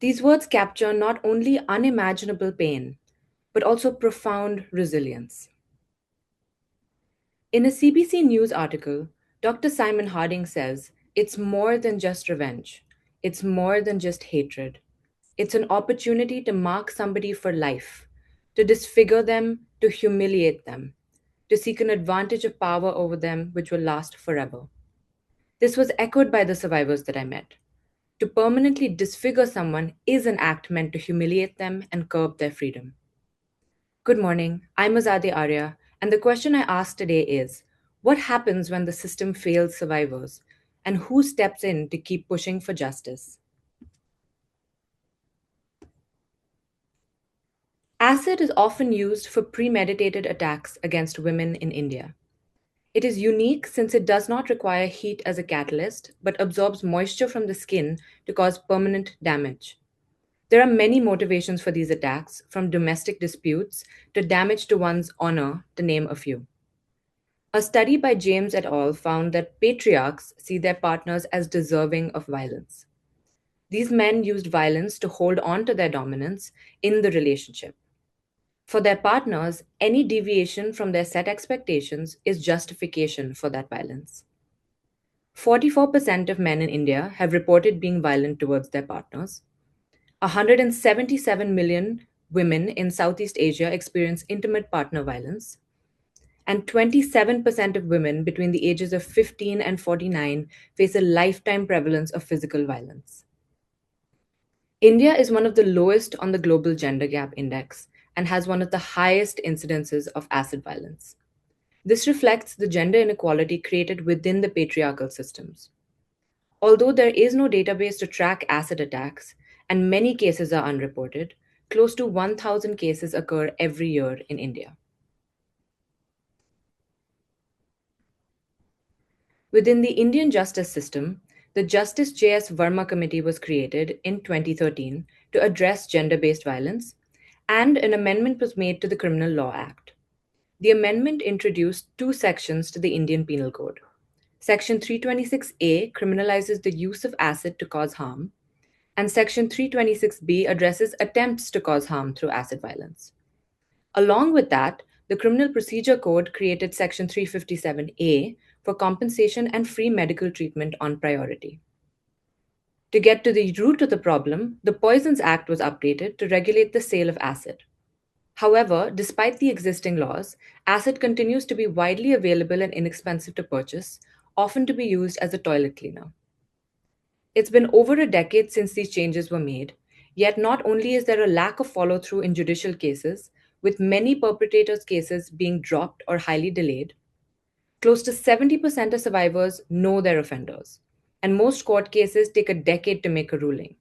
These words capture not only unimaginable pain, but also profound resilience. In a CBC News article, Dr. Simon Harding says, "It's more than just revenge. It's more than just hatred. It's an opportunity to mark somebody for life, to disfigure them, to humiliate them, to seek an advantage of power over them which will last forever." This was echoed by the survivors that I met. To permanently disfigure someone is an act meant to humiliate them and curb their freedom. Good morning, I'm Azadé Aria, and the question I ask today is, what happens when the system fails survivors, and who steps in to keep pushing for justice? Acid is often used for premeditated attacks against women in India. It is unique since it does not require heat as a catalyst, but absorbs moisture from the skin to cause permanent damage. There are many motivations for these attacks, from domestic disputes to damage to one's honor, to name a few. A study by James et al. Found that patriarchs see their partners as deserving of violence. These men used violence to hold on to their dominance in the relationship. For their partners, any deviation from their set expectations is justification for that violence. 44% of men in India have reported being violent towards their partners. 177 million women in Southeast Asia experience intimate partner violence. And 27% of women between the ages of 15 and 49 face a lifetime prevalence of physical violence. India is one of the lowest on the Global Gender Gap Index and has one of the highest incidences of acid violence. This reflects the gender inequality created within the patriarchal systems. Although there is no database to track acid attacks, and many cases are unreported, close to 1,000 cases occur every year in India. Within the Indian justice system, the Justice J.S. Verma Committee was created in 2013 to address gender-based violence, and an amendment was made to the Criminal Law Act. The amendment introduced two sections to the Indian Penal Code. Section 326A criminalizes the use of acid to cause harm, and Section 326B addresses attempts to cause harm through acid violence. Along with that, the Criminal Procedure Code created Section 357A for compensation and free medical treatment on priority. To get to the root of the problem, the Poisons Act was updated to regulate the sale of acid. However, despite the existing laws, acid continues to be widely available and inexpensive to purchase, often to be used as a toilet cleaner. It's been over a decade since these changes were made, yet not only is there a lack of follow-through in judicial cases, with many perpetrators' cases being dropped or highly delayed, close to 70% of survivors know their offenders, and most court cases take a decade to make a ruling.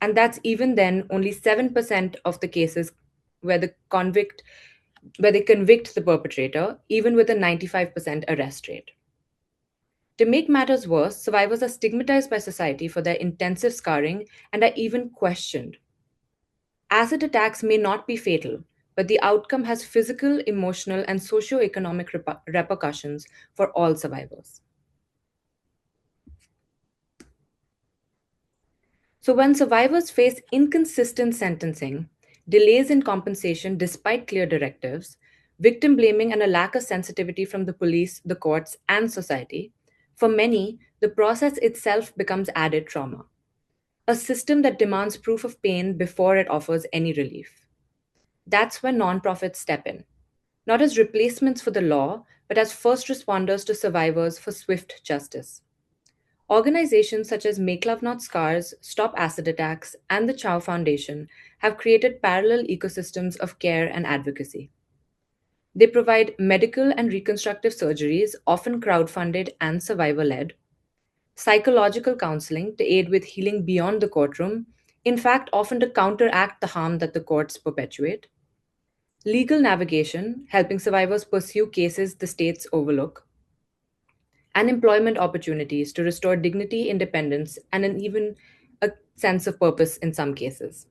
And that's even then only 7% of the cases where they convict the perpetrator, even with a 95% arrest rate. To make matters worse, survivors are stigmatized by society for their intensive scarring and are even questioned. Acid attacks may not be fatal, but the outcome has physical, emotional, and socio-economic repercussions for all survivors. So when survivors face inconsistent sentencing, delays in compensation despite clear directives, victim blaming, and a lack of sensitivity from the police, the courts, and society, for many, the process itself becomes added trauma, a system that demands proof of pain before it offers any relief. That's when nonprofits step in, not as replacements for the law, but as first responders to survivors for swift justice. Organizations such as Make Love Not Scars, Stop Acid Attacks, and the Chow Foundation have created parallel ecosystems of care and advocacy. They provide medical and reconstructive surgeries, often crowdfunded and survivor-led, psychological counseling to aid with healing beyond the courtroom, in fact, often to counteract the harm that the courts perpetuate, legal navigation, helping survivors pursue cases the states overlook, and employment opportunities to restore dignity, independence, and even a sense of purpose in some cases.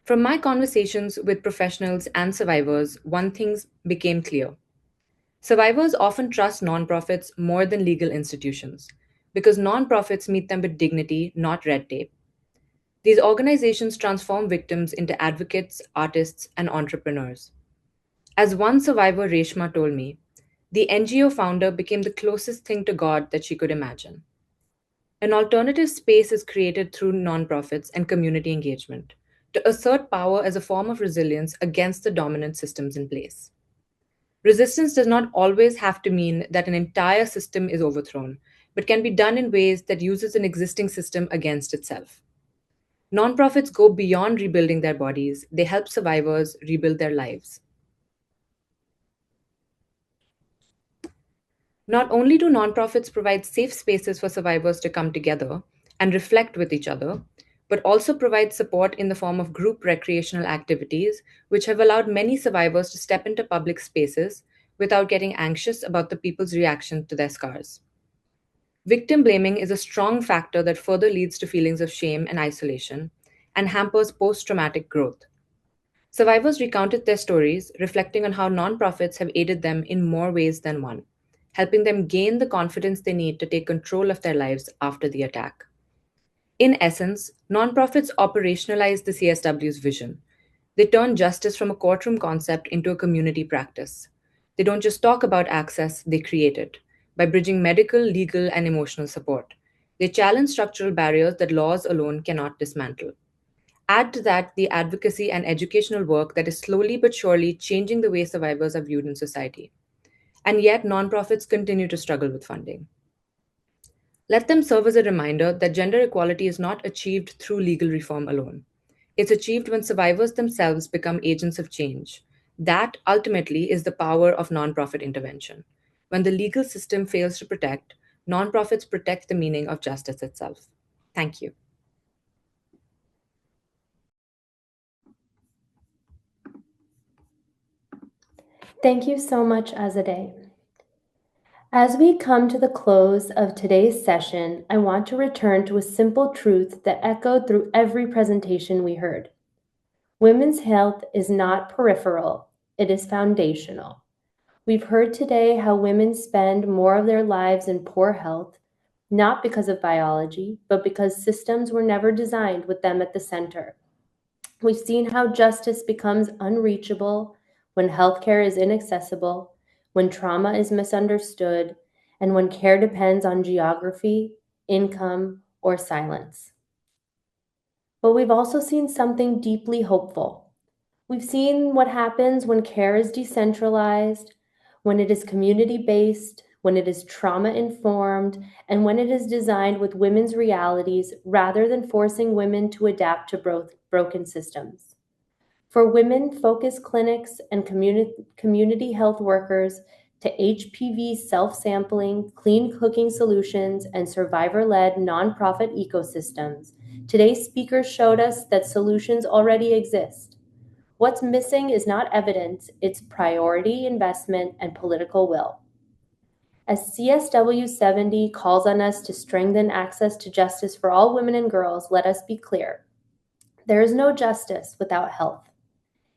From my conversations with professionals and survivors, one thing became clear. Survivors often trust nonprofits more than legal institutions because nonprofits meet them with dignity, not red tape. These organizations transform victims into advocates, artists, and entrepreneurs. As one survivor, Reshma, told me, the NGO founder became the closest thing to God that she could imagine. An alternative space is created through nonprofits and community engagement to assert power as a form of resilience against the dominant systems in place. Resistance does not always have to mean that an entire system is overthrown, but can be done in ways that uses an existing system against itself. Nonprofits go beyond rebuilding their bodies, they help survivors rebuild their lives. Not only do nonprofits provide safe spaces for survivors to come together and reflect with each other, but also provides support in the form of group recreational activities, which have allowed many survivors to step into public spaces without getting anxious about the people's reaction to their scars. Victim blaming is a strong factor that further leads to feelings of shame and isolation and hampers post-traumatic growth. Survivors recounted their stories, reflecting on how nonprofits have aided them in more ways than one, helping them gain the confidence they need to take control of their lives after the attack. In essence, nonprofits operationalize the CSW's vision. They turn justice from a courtroom concept into a community practice. They don't just talk about access, they create it by bridging medical, legal, and emotional support. They challenge structural barriers that laws alone cannot dismantle. Add to that the advocacy and educational work that is slowly but surely changing the way survivors are viewed in society. And yet, nonprofits continue to struggle with funding. Let them serve as a reminder that gender equality is not achieved through legal reform alone. It's achieved when survivors themselves become agents of change. That ultimately is the power of nonprofit intervention. When the legal system fails to protect, nonprofits protect the meaning of justice itself. Thank you. Thank you so much, Azadé. As we come to the close of today's session, I want to return to a simple truth that echoed through every presentation we heard. Women's health is not peripheral, it is foundational. We've heard today how women spend more of their lives in poor health, not because of biology, but because systems were never designed with them at the center. We've seen how justice becomes unreachable when healthcare is inaccessible, when trauma is misunderstood, and when care depends on geography, income, or silence. But we've also seen something deeply hopeful. We've seen what happens when care is decentralized, when it is community-based, when it is trauma-informed, and when it is designed with women's realities rather than forcing women to adapt to broken systems. For women-focused clinics and community health workers to HPV self-sampling, clean cooking solutions, and survivor-led nonprofit ecosystems, today's speakers showed us that solutions already exist. What's missing is not evidence, it's priority, investment, and political will. As CSW 70 calls on us to strengthen access to justice for all women and girls, let us be clear. There is no justice without health.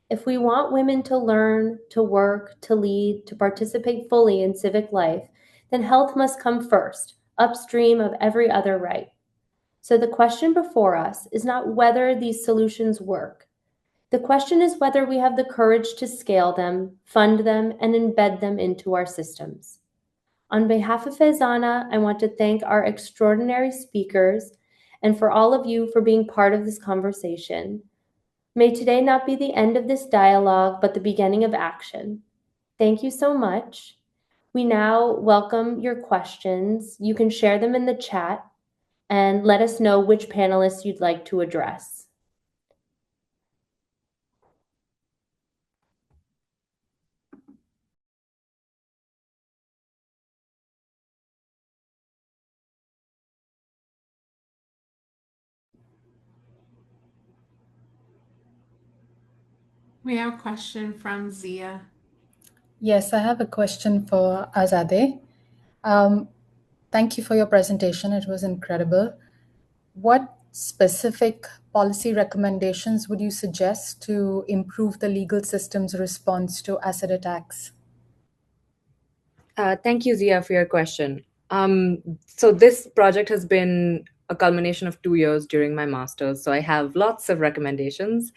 If we want women to learn, to work, to lead, to participate fully in civic life, then health must come first, upstream of every other right. So the question before us is not whether these solutions work. The question is whether we have the courage to scale them, fund them, and embed them into our systems. On behalf of FEZANA, I want to thank our extraordinary speakers and for all of you for being part of this conversation. May today not be the end of this dialogue, but the beginning of action. Thank you so much. We now welcome your questions. You can share them in the chat and let us know which panelists you'd like to address. We have a question from Zia. Yes, I have a question for Azadé. Thank you for your presentation. It was incredible. What specific policy recommendations would you suggest to improve the legal system's response to acid attacks? Thank you, Zia, for your question. So this project has been a culmination of 2 years during my master's, so I have lots of recommendations.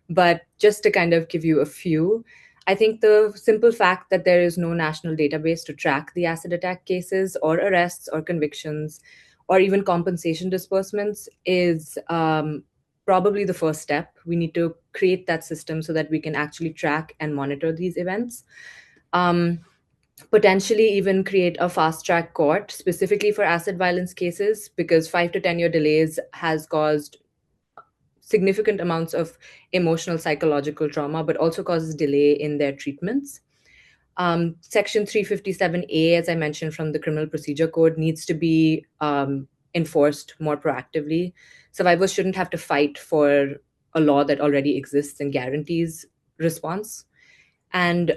But just to kind of give you a few, I think the simple fact that there is no national database to track the acid attack cases or arrests or convictions or even compensation disbursements is probably the first step. We need to create that system so that we can actually track and monitor these events. Potentially even create a fast track court specifically for acid violence cases, because 5 to 10 year delays has caused significant amounts of emotional, psychological trauma, but also causes delay in their treatments. Section 357A, as I mentioned, from the Criminal Procedure Code needs to be enforced more proactively. Survivors shouldn't have to fight for a law that already exists and guarantees response. And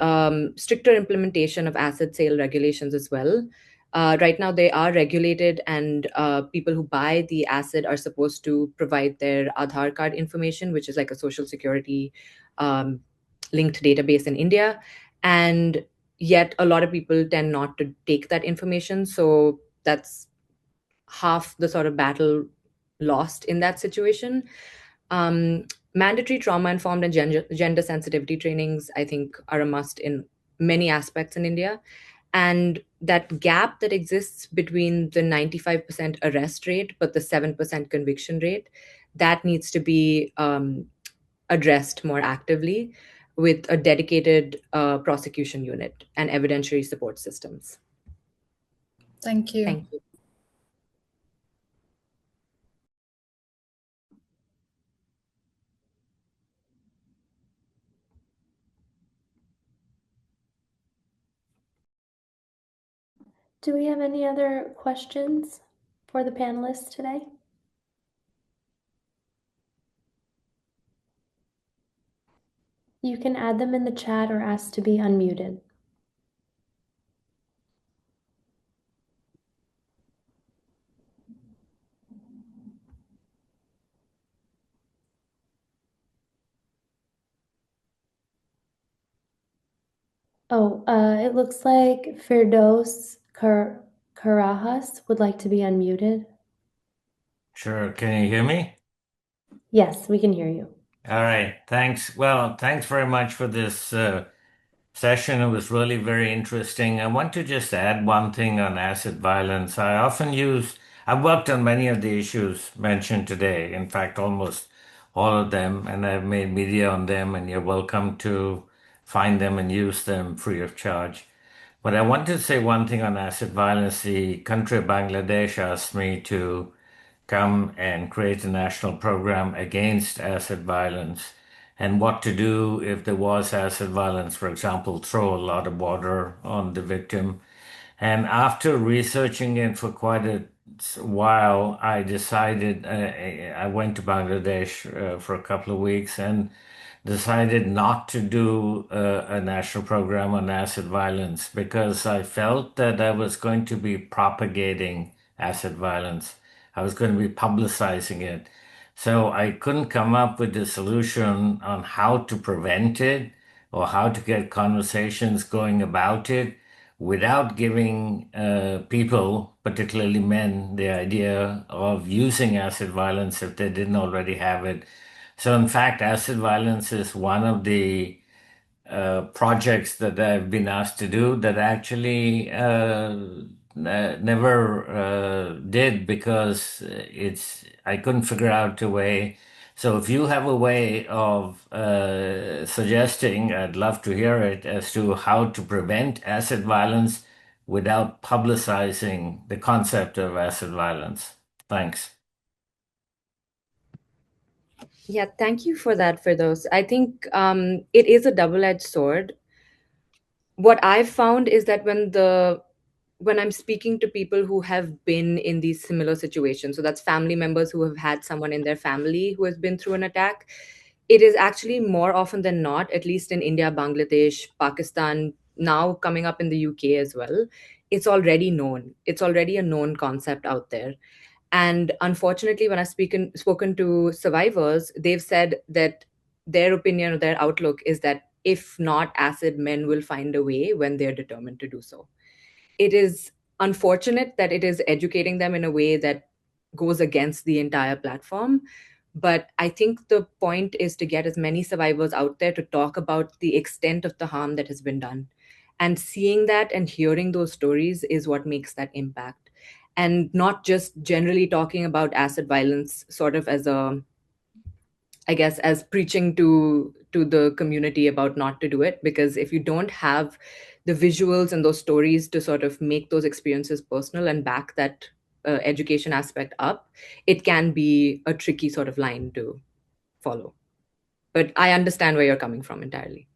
stricter implementation of asset sale regulations as well. Right now, they are regulated, and people who buy the asset are supposed to provide their Aadhaar card information, which is like a social security linked database in India. And yet, a lot of people tend not to take that information. So that's half the sort of battle lost in that situation. Mandatory trauma-informed and gender sensitivity trainings, I think, are a must in many aspects in India. And that gap that exists between the 95% arrest rate but the 7% conviction rate, that needs to be addressed more actively with a dedicated prosecution unit and evidentiary support systems. Thank you. Thank you. Do we have any other questions for the panelists today? You can add them in the chat or ask to be unmuted. Oh, it looks like Firdos Karajas would like to be unmuted. Sure. Can you hear me? Yes, we can hear you. All right. Thanks. Well, thanks very much for this session. It was really very interesting. I want to just add one thing on acid violence. I've worked on many of the issues mentioned today. In fact, almost all of them, and I've made media on them, and you're welcome to find them and use them free of charge. But I want to say one thing on acid violence. The country of Bangladesh asked me to come and create a national program against acid violence and what to do if there was acid violence, for example, throw a lot of water on the victim. And after researching it for quite a while, I decided I went to Bangladesh for a couple of weeks and decided not to do a national program on acid violence because I felt that I was going to be propagating acid violence. I was going to be publicizing it. So I couldn't come up with a solution on how to prevent it or how to get conversations going about it without giving people, particularly men, the idea of using acid violence if they didn't already have it. So, in fact, acid violence is one of the projects that I've been asked to do that actually never did because I couldn't figure out a way. So if you have a way of suggesting, I'd love to hear it as to how to prevent acid violence without publicizing the concept of acid violence. Thanks. Yeah, thank you for that, Firdaus. I think it is a double-edged sword. What I've found is that when I'm speaking to people who have been in these similar situations, so that's family members who have had someone in their family who has been through an attack, it is actually more often than not, at least in India, Bangladesh, Pakistan, now coming up in the UK as well, it's already known. It's already a known concept out there. And unfortunately, when I've spoken to survivors, they've said that their opinion or their outlook is that if not acid, men will find a way when they're determined to do so. It is unfortunate that it is educating them in a way that goes against the entire platform. But I think the point is to get as many survivors out there to talk about the extent of the harm that has been done. And seeing that and hearing those stories is what makes that impact. And not just generally talking about acid violence sort of as I guess, as preaching to the community about not to do it. Because if you don't have the visuals and those stories to sort of make those experiences personal and back that education aspect up, it can be a tricky sort of line to follow. But I understand where you're coming from entirely.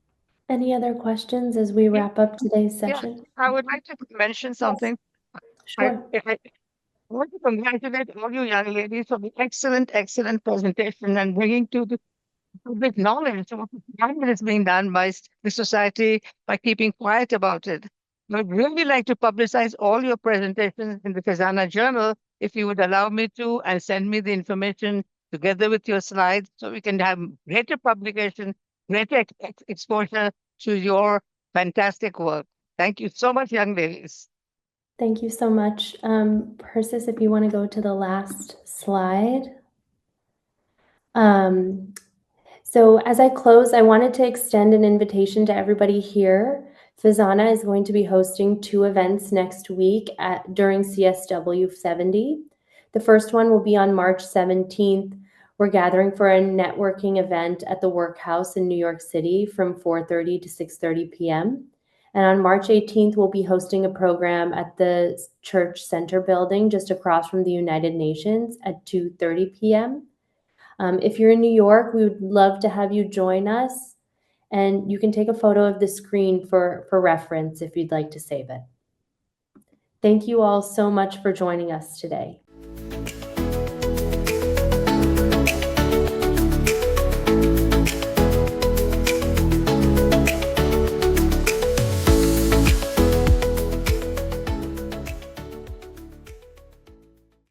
Any other questions as we wrap up today's session? Yeah, I would like to mention something. Sure. I want to congratulate all you young ladies for the excellent, excellent presentation and bringing to the public knowledge of what that is being done by the society by keeping quiet about it. I would really like to publicize all your presentations in the FEZANA journal if you would allow me to and send me the information together with your slides so we can have greater publication, greater exposure to your fantastic work. Thank you so much, young ladies. Thank you so much. Persis, if you want to go to the last slide. So as I close, I wanted to extend an invitation to everybody here. FEZANA is going to be hosting 2 events next week during CSW 70. The first one will be on March 17th. We're gathering for a networking event at the Workhouse in New York City from 4:30 to 6:30 p.m. And on March 18th, we'll be hosting a program at the Church Center building just across from the United Nations at 2:30 p.m. If you're in New York, we would love to have you join us. And you can take a photo of the screen for reference if you'd like to save it. Thank you all so much for joining us today.